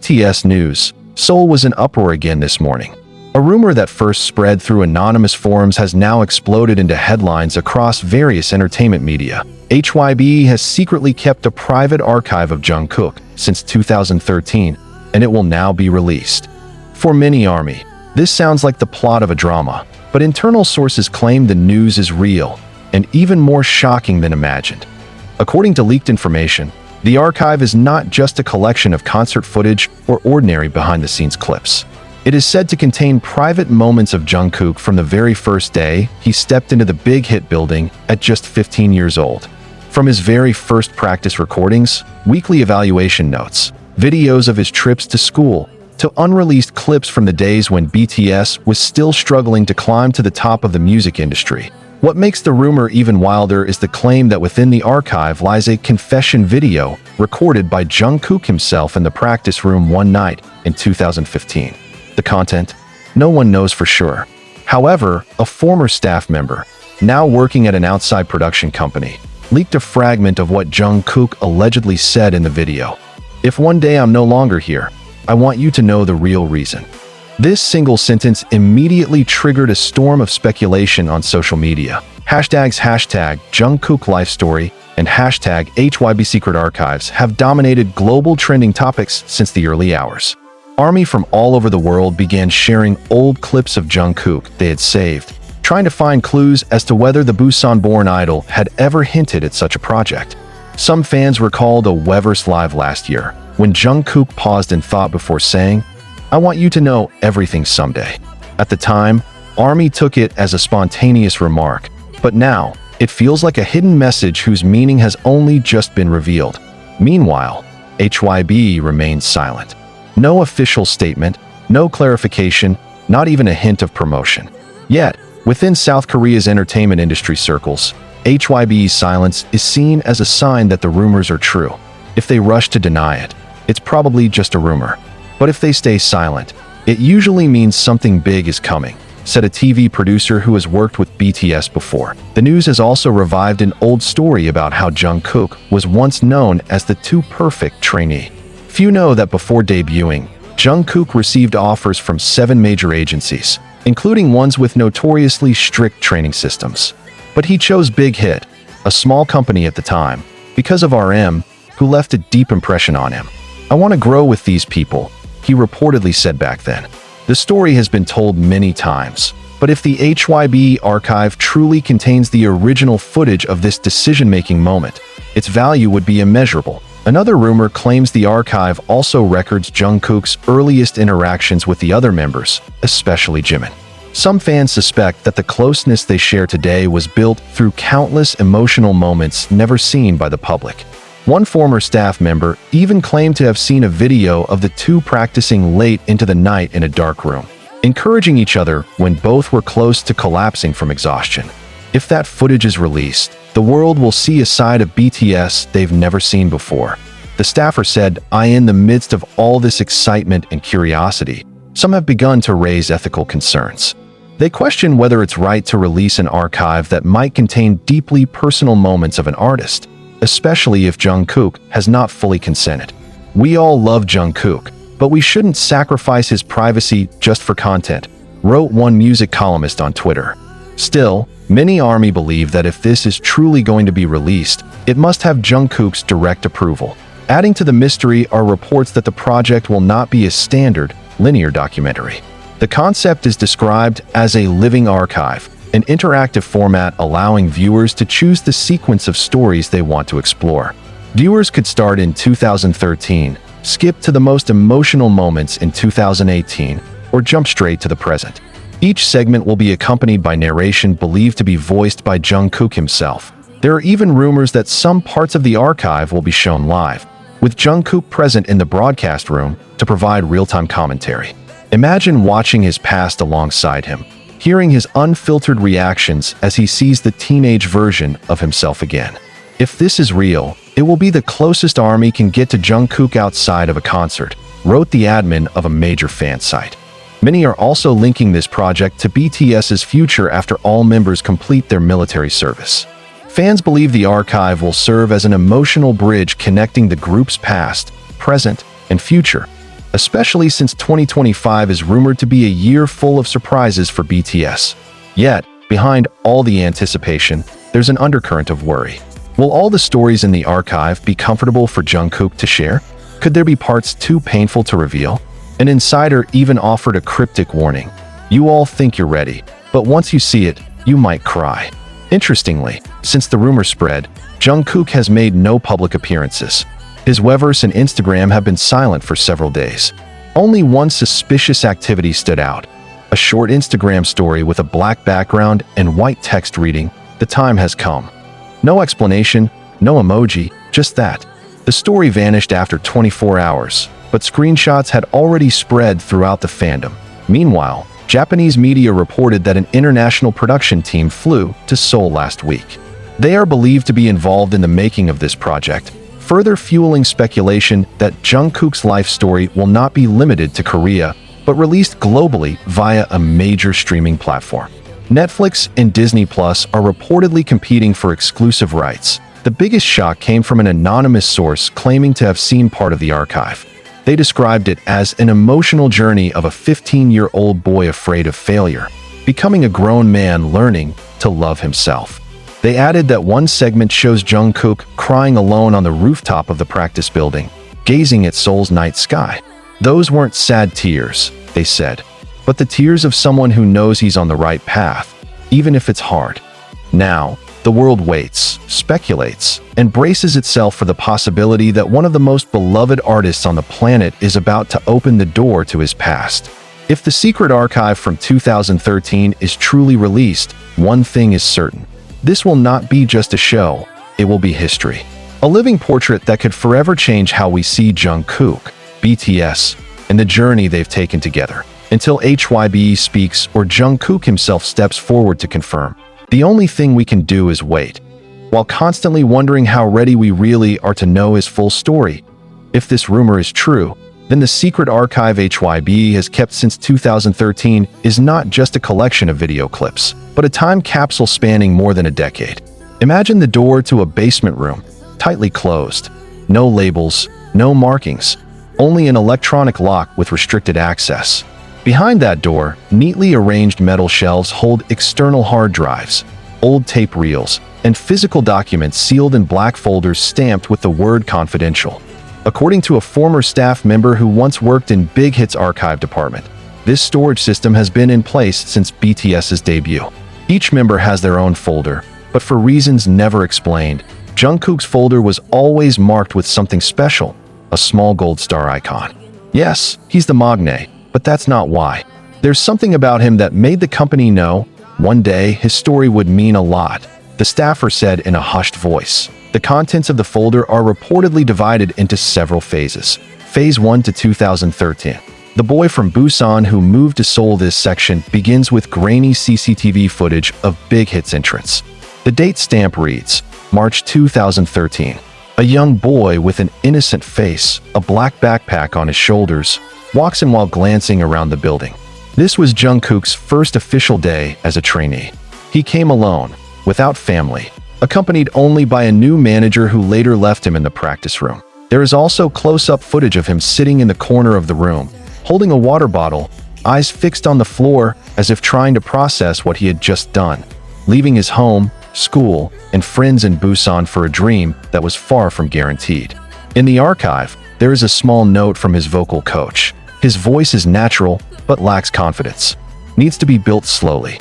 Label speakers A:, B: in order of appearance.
A: BTS news, Seoul was in uproar again this morning. A rumor that first spread through anonymous forums has now exploded into headlines across various entertainment media. Hybe has secretly kept a private archive of Jungkook since 2013, and it will now be released. For many ARMY, this sounds like the plot of a drama, but internal sources claim the news is real and even more shocking than imagined. According to leaked information, the archive is not just a collection of concert footage or ordinary behind-the-scenes clips. It is said to contain private moments of Jungkook from the very first day he stepped into the big hit building at just 15 years old. From his very first practice recordings, weekly evaluation notes, videos of his trips to school, to unreleased clips from the days when BTS was still struggling to climb to the top of the music industry. What makes the rumor even wilder is the claim that within the archive lies a confession video recorded by Jungkook himself in the practice room one night in 2015. The content? No one knows for sure. However, a former staff member, now working at an outside production company, leaked a fragment of what Jungkook allegedly said in the video. "If one day I'm no longer here, I want you to know the real reason." This single sentence immediately triggered a storm of speculation on social media. Hashtags #Jungkook Life Story and #HYB Secret Archives have dominated global trending topics since the early hours. ARMY from all over the world began sharing old clips of Jungkook they had saved, trying to find clues as to whether the Busan-born idol had ever hinted at such a project. Some fans recalled a Weverse Live last year, when Jungkook paused in thought before saying, "I want you to know everything someday." At the time, ARMY took it as a spontaneous remark, but now, it feels like a hidden message whose meaning has only just been revealed. Meanwhile, HYB remains silent. No official statement, no clarification, not even a hint of promotion. Yet, within South Korea's entertainment industry circles, HYB's silence is seen as a sign that the rumors are true. If they rush to deny it, it's probably just a rumor. But if they stay silent, it usually means something big is coming, said a TV producer who has worked with BTS before. The news has also revived an old story about how Jungkook was once known as the Too Perfect trainee. Few know that before debuting, Jungkook received offers from 7 major agencies, including ones with notoriously strict training systems. But he chose Big Hit, a small company at the time, because of RM, who left a deep impression on him. "I want to grow with these people," he reportedly said back then. The story has been told many times, but if the HYB archive truly contains the original footage of this decision-making moment, its value would be immeasurable. Another rumor claims the archive also records Jungkook's earliest interactions with the other members, especially Jimin. Some fans suspect that the closeness they share today was built through countless emotional moments never seen by the public. One former staff member even claimed to have seen a video of the two practicing late into the night in a dark room, encouraging each other when both were close to collapsing from exhaustion. If that footage is released, the world will see a side of BTS they've never seen before. The staffer said, in the midst of all this excitement and curiosity, some have begun to raise ethical concerns. They question whether it's right to release an archive that might contain deeply personal moments of an artist, especially if Jungkook has not fully consented. "We all love Jungkook, but we shouldn't sacrifice his privacy just for content," wrote one music columnist on Twitter. Still, many ARMY believe that if this is truly going to be released, it must have Jungkook's direct approval. Adding to the mystery are reports that the project will not be a standard, linear documentary. The concept is described as a living archive, an interactive format allowing viewers to choose the sequence of stories they want to explore. Viewers could start in 2013, skip to the most emotional moments in 2018, or jump straight to the present. Each segment will be accompanied by narration believed to be voiced by Jungkook himself. There are even rumors that some parts of the archive will be shown live, with Jungkook present in the broadcast room to provide real-time commentary. Imagine watching his past alongside him, hearing his unfiltered reactions as he sees the teenage version of himself again. If this is real, it will be the closest ARMY can get to Jungkook outside of a concert, wrote the admin of a major fan site. Many are also linking this project to BTS's future after all members complete their military service. Fans believe the archive will serve as an emotional bridge connecting the group's past, present, and future, especially since 2025 is rumored to be a year full of surprises for BTS. Yet, behind all the anticipation, there's an undercurrent of worry. Will all the stories in the archive be comfortable for Jungkook to share? Could there be parts too painful to reveal? An insider even offered a cryptic warning. You all think you're ready, but once you see it, you might cry. Interestingly, since the rumor spread, Jungkook has made no public appearances. His Weverse and Instagram have been silent for several days. Only one suspicious activity stood out. A short Instagram story with a black background and white text reading, "The time has come." No explanation, no emoji, just that. The story vanished after 24 hours, but screenshots had already spread throughout the fandom. Meanwhile, Japanese media reported that an international production team flew to Seoul last week. They are believed to be involved in the making of this project, further fueling speculation that Jungkook's life story will not be limited to Korea, but released globally via a major streaming platform. Netflix and Disney Plus are reportedly competing for exclusive rights. The biggest shock came from an anonymous source claiming to have seen part of the archive. They described it as an emotional journey of a 15-year-old boy afraid of failure, becoming a grown man learning to love himself. They added that one segment shows Jungkook crying alone on the rooftop of the practice building, gazing at Seoul's night sky. Those weren't sad tears, they said, but the tears of someone who knows he's on the right path, even if it's hard. Now, the world waits, speculates, and braces itself for the possibility that one of the most beloved artists on the planet is about to open the door to his past. If the secret archive from 2013 is truly released, one thing is certain. This will not be just a show, it will be history. A living portrait that could forever change how we see Jungkook, BTS, and the journey they've taken together. Until Hybe speaks or Jungkook himself steps forward to confirm, the only thing we can do is wait, while constantly wondering how ready we really are to know his full story. If this rumor is true, then the secret archive Hybe has kept since 2013 is not just a collection of video clips, but a time capsule spanning more than a decade. Imagine the door to a basement room, tightly closed. No labels, no markings, only an electronic lock with restricted access. Behind that door, neatly arranged metal shelves hold external hard drives, old tape reels, and physical documents sealed in black folders stamped with the word confidential. According to a former staff member who once worked in Big Hit's archive department, this storage system has been in place since BTS's debut. Each member has their own folder, but for reasons never explained, Jungkook's folder was always marked with something special, a small gold star icon. Yes, he's the magne, but that's not why. There's something about him that made the company know one day his story would mean a lot, the staffer said in a hushed voice. The contents of the folder are reportedly divided into several phases. Phase 1 to 2013. The boy from Busan who moved to Seoul. This section begins with grainy CCTV footage of Big Hit's entrance. The date stamp reads, March 2013. A young boy with an innocent face, a black backpack on his shoulders, walks in while glancing around the building. This was Jungkook's first official day as a trainee. He came alone, without family, accompanied only by a new manager who later left him in the practice room. There is also close-up footage of him sitting in the corner of the room, holding a water bottle, eyes fixed on the floor as if trying to process what he had just done, leaving his home, school, and friends in Busan for a dream that was far from guaranteed. In the archive, there is a small note from his vocal coach. His voice is natural, but lacks confidence. Needs to be built slowly.